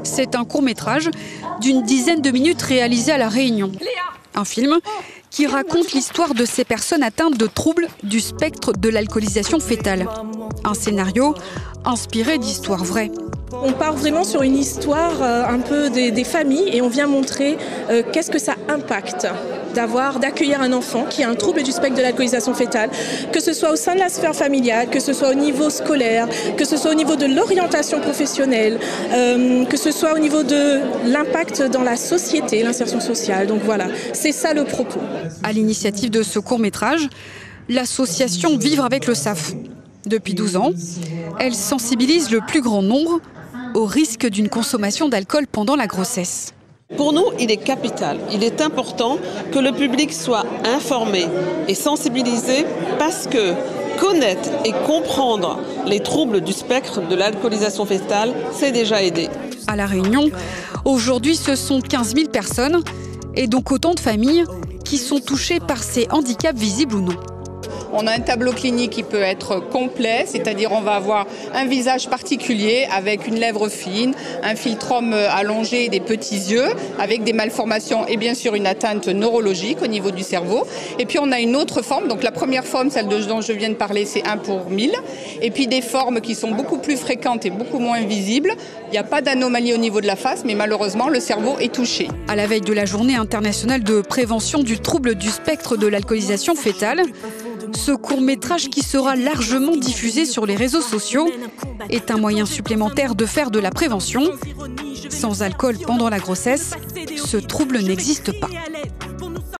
C'est un court-métrage d'une dizaine de minutes réalisé à La Réunion. Un film qui raconte l'histoire de ces personnes atteintes de troubles du spectre de l'alcoolisation fœtale. Un scénario inspiré d'histoires vraies. On part vraiment sur une histoire un peu des familles et on vient montrer qu'est-ce que ça impacte d'accueillir un enfant qui a un trouble du spectre de l'alcoolisation fœtale, que ce soit au sein de la sphère familiale, que ce soit au niveau scolaire, que ce soit au niveau de l'orientation professionnelle, que ce soit au niveau de l'impact dans la société, l'insertion sociale. Donc voilà, c'est ça le propos. À l'initiative de ce court-métrage, l'association Vivre avec le SAF. Depuis 12 ans, elle sensibilise le plus grand nombre au risque d'une consommation d'alcool pendant la grossesse. Pour nous, il est capital, il est important que le public soit informé et sensibilisé parce que connaître et comprendre les troubles du spectre de l'alcoolisation fœtale, c'est déjà aider. À La Réunion, aujourd'hui, ce sont 15 000 personnes et donc autant de familles qui sont touchées par ces handicaps visibles ou non. On a un tableau clinique qui peut être complet, c'est-à-dire on va avoir un visage particulier avec une lèvre fine, un philtrum allongé et des petits yeux, avec des malformations et bien sûr une atteinte neurologique au niveau du cerveau. Et puis on a une autre forme, donc la première forme, celle dont je viens de parler, c'est 1 pour 1000. Et puis des formes qui sont beaucoup plus fréquentes et beaucoup moins visibles. Il n'y a pas d'anomalie au niveau de la face, mais malheureusement le cerveau est touché. À la veille de la journée internationale de prévention du trouble du spectre de l'alcoolisation fœtale, ce court-métrage qui sera largement diffusé sur les réseaux sociaux est un moyen supplémentaire de faire de la prévention. Sans alcool pendant la grossesse, ce trouble n'existe pas.